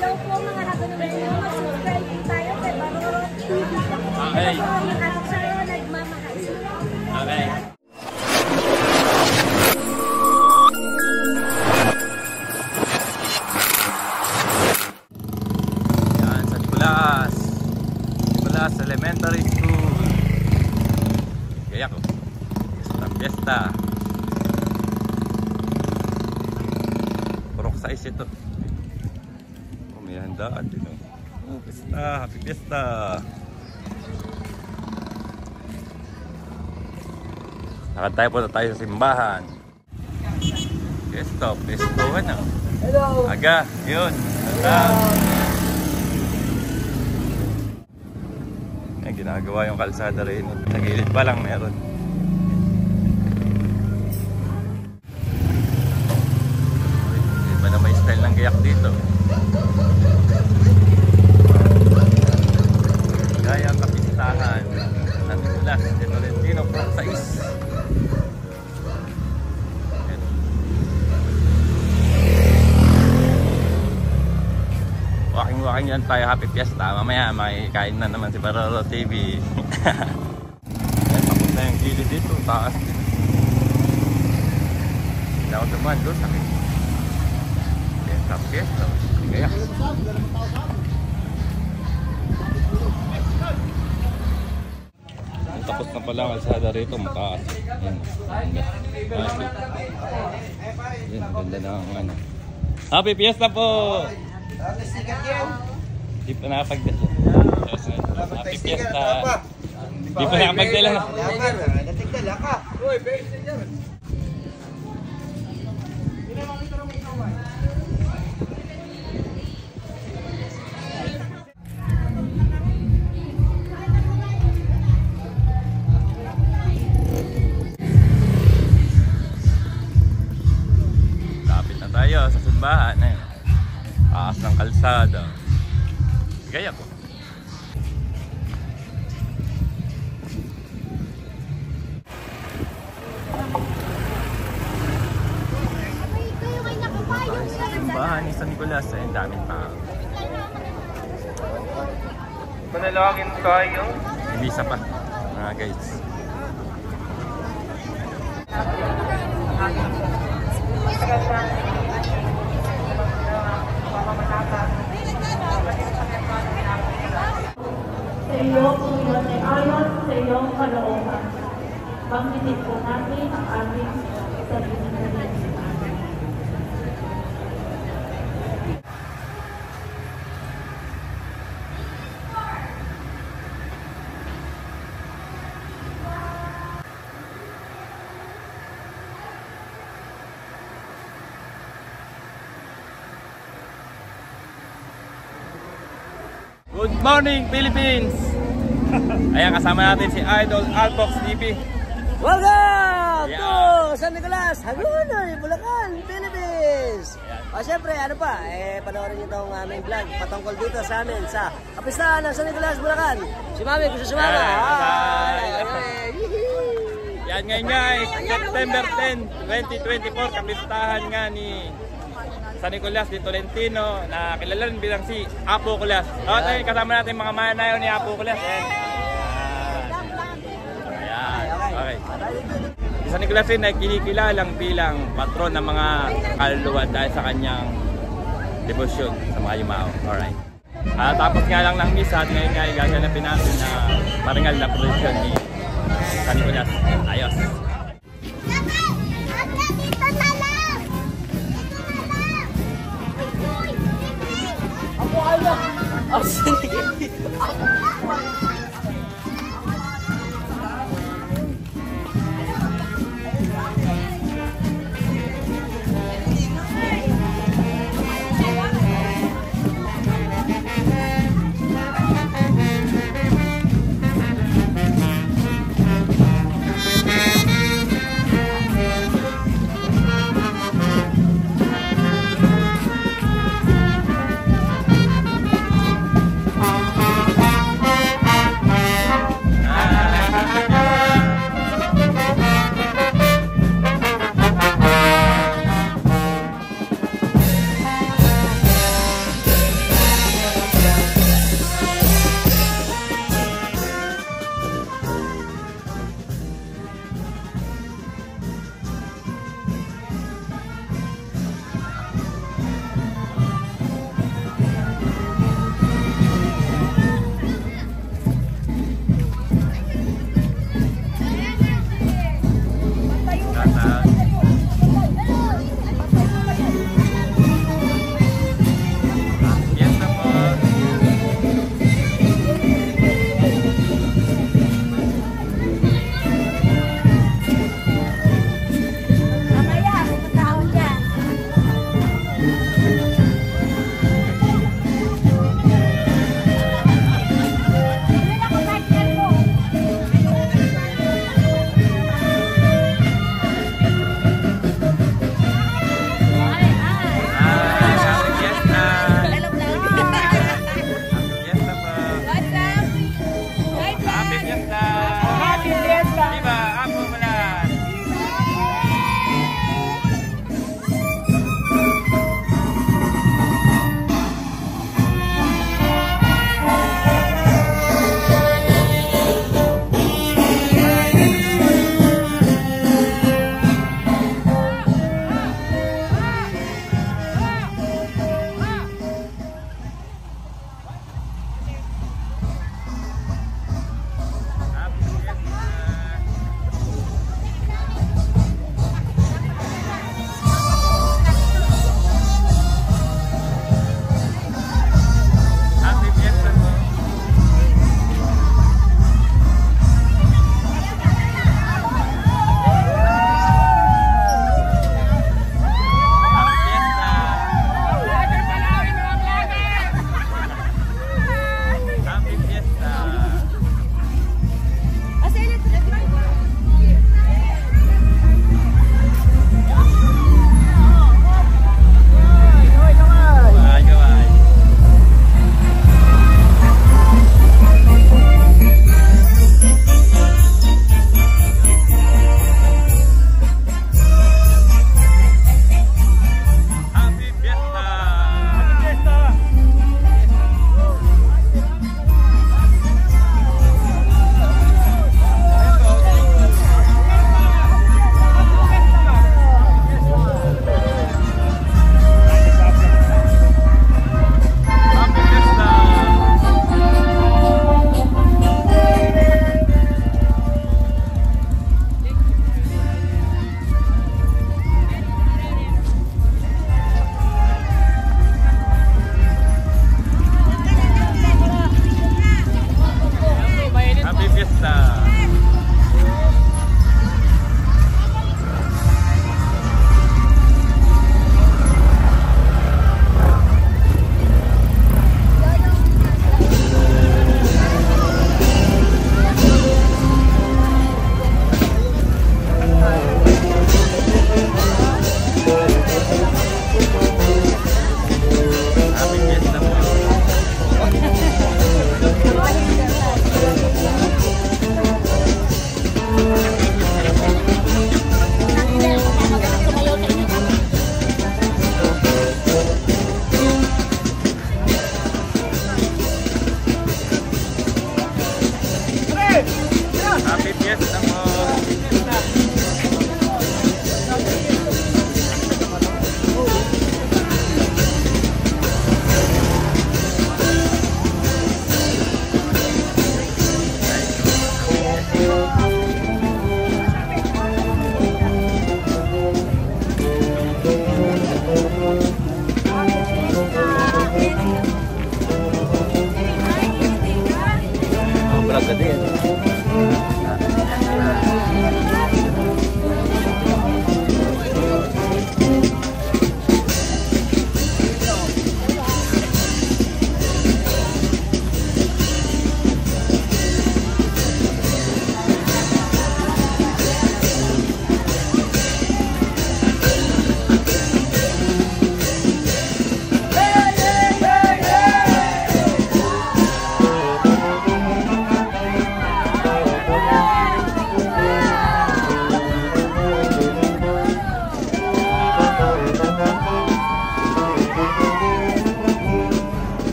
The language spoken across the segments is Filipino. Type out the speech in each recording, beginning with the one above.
Hello po mga Hagonomenyo. Mag-subscribe po tayo kay Baroro TV. Okay. Ito po yung ating sa'yo nagmamahal. Okay. Yan, sa Nicolas. Nicolas Elementary School. Kaya ko. Fiesta. Purok size ito. Oh, may handaan din. Oh, fiesta. Happy fiesta. Nakatay po na tayo sa simbahan. Fiesta. Fiesta na. Hello. Aga. Yun. Ay, ginagawa yung kalsada rin. Sa gilid pa lang meron. Iba na may style ng gayak dito. Gaya ang kapistahan ng Nicolas de Tolentino from Sais. Walking yan tayo, happy fiesta. Mamaya makikain na naman si Baroro TV. Yan, tapos na yung gilid dito, taas din. Hindi ako dumaan doon, sakit. Fiesta, fiesta. Kaya tapos na pala ang kalsada rito, mataas. Yan. Yan, ang ganda na ang ano. Happy fiesta po! Di pa nakapagdala. Happy fiesta. Di pa nakapagdala. Natigdala ka. Uy, base na dyan. Lapit na tayo sa simbahan. Taas ng kalsada. Gaya ko. Simbahan ni San Nicolas. Ang daming tao. Panalangin tayo. Ibisa pa. Mga guys. Sa iyo, Panginoon, ay ayon sa iyong kalooban. Banggitin po namin ang aming sarili. Good morning, Philippines! Ayan, kasama natin si Idol Albox TV. Welcome Yeah. to San Nicolas, Hagonoy, Bulacan, Philippines! O syempre, ano pa, panoorin niyo itong aming vlog patungkol dito sa amin sa kapistahan ng San Nicolas, Bulacan. Si Mami, gusto sumama. Yan ngayon guys, September 10, 2024, kapistahan nga ni San Nicolas de Tolentino na kilala rin bilang si Apo Kulas. Okay, kasama natin mga manayaw ni Apo Kulas. Ayan. Okay. Si San Nicolas rin ay kinikilalang bilang patron ng mga kaluluwa dahil sa kanyang debosyon sa mga yumao. Alright. Tapos nga lang ng misa at ngayon nga ay gaganapin natin na paringal na prosesyon ni San Nicolas. Ayos. Oh, sige.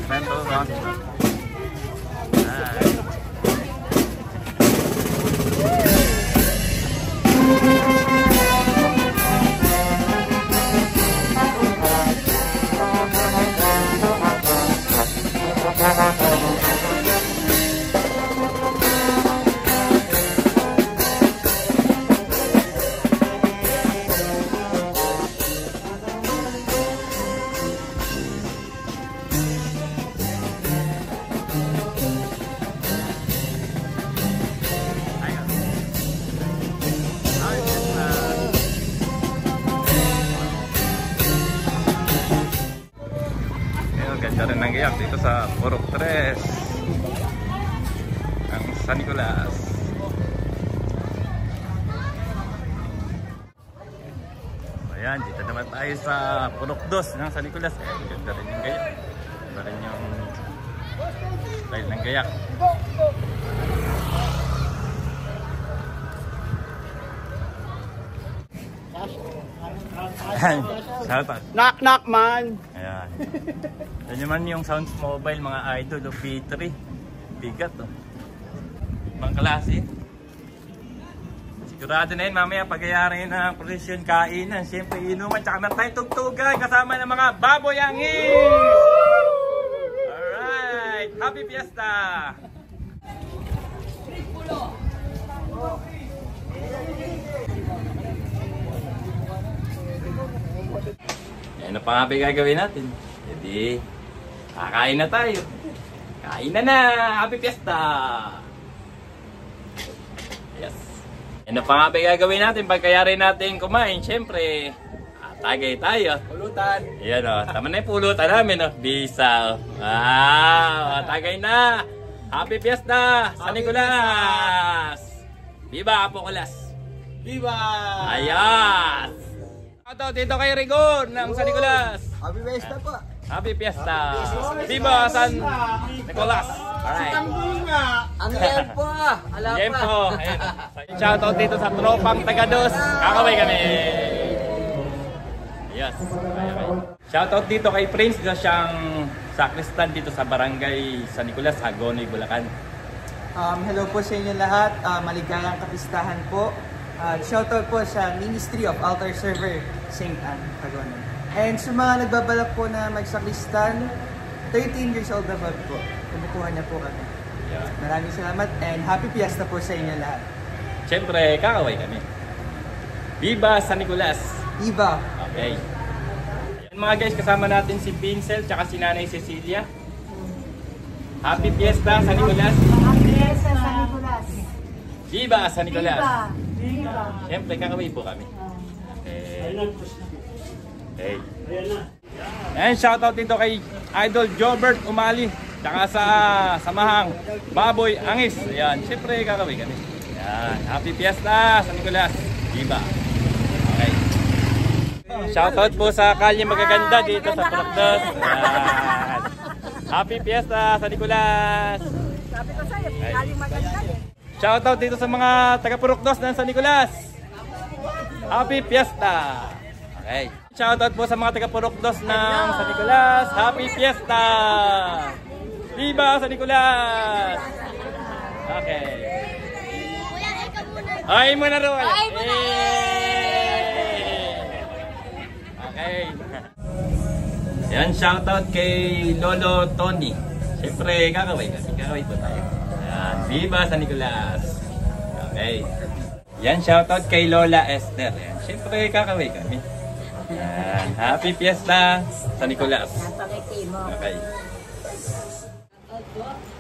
Mental rock. Ganda rin ng iyak dito sa Purok 3 ang San Nicolas. Ayan, dito naman tayo sa Purok 2 ng San Nicolas. Ganda rin yung gayak. Ganda rin yung style ng gayak. Shoutout. Knock knock man. Ayan. Yan naman yung Sounds Mobile mga idol o P3. Bigat oh. Ibang klase. Sigurado na yun mamaya pagyayarin ng prosesyon kainan. Siyempre inuman tsaka na tayo tugtugan kasama ng mga baboy angin. Alright. Happy Fiesta. Ano pa nga ba gagawin natin? Hindi, kakain na tayo. Kain na! Happy Fiesta! Yes. Ano pa nga ba gagawin natin pagkayari natin kumain? Siyempre, tagay tayo. Pulutan. Ayan o, tama na yung pulutan namin o. Bisa o. Wow! Tagay na! Happy Fiesta! San Nicolas! Viva Apocolas! Viva! Ayan! Ito dito kay Rigon ng San Nicolas. Happy Fiesta po. Happy Fiesta. Viva San Nicolas. Alright. Ang tempo. Alam pa. Tempo. Shoutout dito sa tropang Tagados. Kakaway kami. Yes. Okay. Shoutout dito kay Prince na siyang sakristan dito sa barangay San Nicolas, Hagonoy, Bulacan. Hello po sa inyo lahat. Maligayang kapistahan po. Shoutout po sa Ministry of Altar Server, St. Anne, Hagonoy. And sa mga nagbabalak po na magsakristan, 13 years old above po. Kumukuha niya po kami. Yeah. Maraming salamat and happy fiesta po sa inyo lahat. Siyempre, kakaway kami. Viva San Nicolas. Viva! Okay. Yan mga guys, kasama natin si Pincel tsaka si Nanay Cecilia. Happy Fiesta San Nicolas. Happy Fiesta San Nicolas. Viva San Nicolas. Viva. Siyempre, kakaway po kami. Okay. Okay. And shoutout dito kay Idol Jobert Umali. Tsaka sa samahang Baboy Angis. Ayan, siyempre kakaway kami. Ayan, Happy Fiesta San Nicolas. Viva. Okay. Shoutout po sa Kalye Magaganda dito sa Purokdos. Ayan. Happy Fiesta San Nicolas. Sabi ko sa'yo, galing maganda eh. Shoutout dito sa mga taga-Purokdos ng San Nicolas. Happy Fiesta. Okay. Shoutout po sa mga taga-Purokdos ng San Nicolas. Happy Fiesta. Viva San Nicolas. Okay. Ay muna ro. Ay muna. Okay. Yan, shoutout kay Lolo Tony. Siyempre, kakaway kami. Kakaway po tayo. Yan, Viva San Nicolas. Okay. Yan, shoutout kay Lola Esther. Yan, siyempre, kakaway kami. Yan, Happy Fiesta San Nicolas. Okay.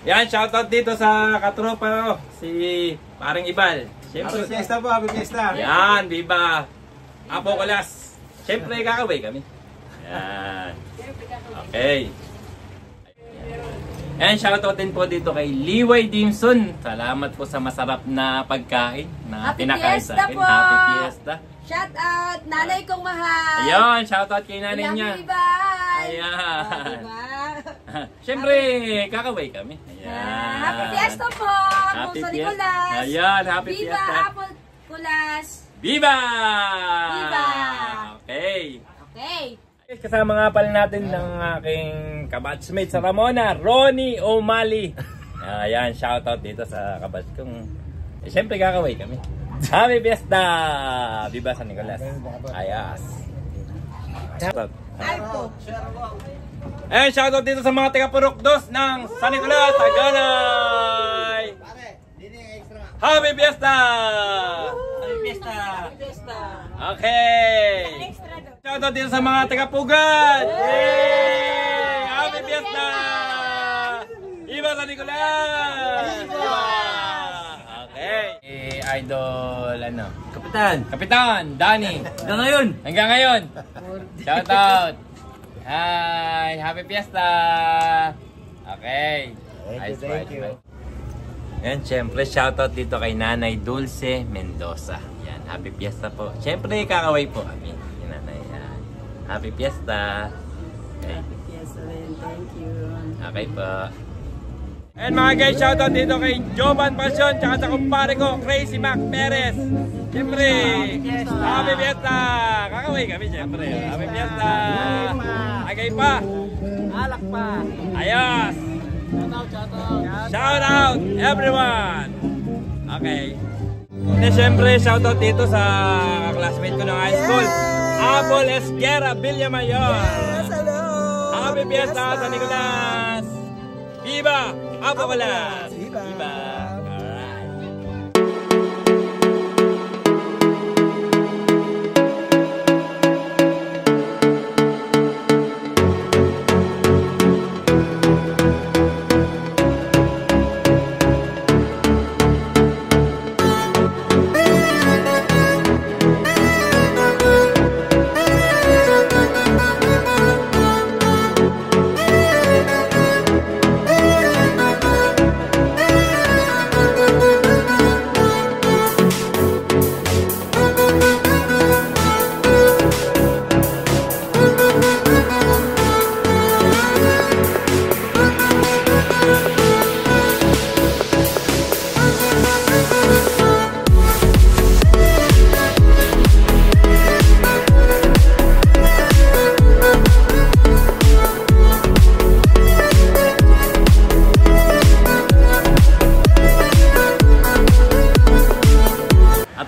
Yan, shoutout dito sa katropa ko, si Paring Ibal. Siyempre, Happy Fiesta po, Happy Fiesta! yan, Viva Apocolas. Siyempre, kakaway kami. Yan. Okay. And shoutout din po dito kay Liway Dimson. Salamat po sa masarap na pagkain na Happy pinakain Fiesta sa akin. po! Happy Fiesta. Shout out, nanay kong mahal. Ayun, shoutout kay nanay niya. Bye. Ayan. Diba? Siyempre, kakaway kami. Ayan. Happy Fiesta po, Happy San Fiesta. Nicolas. Ayan, Happy Viva Fiesta. Apocolas. Viva! Viva! Okay. Kasama nga pala natin ng aking kabatchmate sa Ramona, Ronnie O'Malley. Ayan, shoutout dito sa kabatch kong. Siyempre kakaway kami. Happy Fiesta! Viva San Nicolas. Ayas. Shoutout. Ayan, shoutout dito sa mga taga-Purukdos ng San Nicolas, Taganay! Happy Fiesta! Happy Fiesta! Okay! Shoutout dito sa mga taga-Pugat! Yay! Happy Fiesta! Viva San Nicolas! Okay. Idol, ano? Kapitan, Danny. Hanggang ngayon. Shoutout. Hi, Happy Fiesta. Okay. Nice thank you. Yan, syempre shoutout dito kay Nanay Dulce Mendoza. Yan, Happy Fiesta po. Syempre kakaway po kami. Yan, Nanay. Yan. Happy Fiesta. Okay. Happy Fiesta rin. Thank you. Okay po. And mga guys, shoutout dito kay Jovan Passion tsaka sa kumpare ko, Crazy Mac Perez. Siyempre, Happy Fiesta! Kakaway kami siyempre. Happy Fiesta! Agay pa! Alak pa! Ayos! Shoutout everyone! Okay. And siyempre, shoutout dito sa classmate ko ng high school, Apple Esguera Villamayor. Hello! Happy Fiesta San Nicolas! Viva Apocalas! Viva! Alright.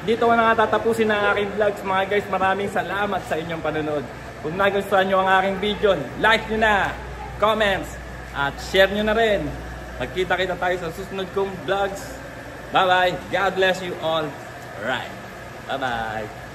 Dito ko na nga tatapusin ang aking vlogs mga guys. Maraming salamat sa inyong panonood. Kung nagustuhan nyo ang aking video, like nyo na, comments, at share nyo na rin. Magkita-kita tayo sa susunod kong vlogs. Bye bye. God bless you all. Alright. Bye bye.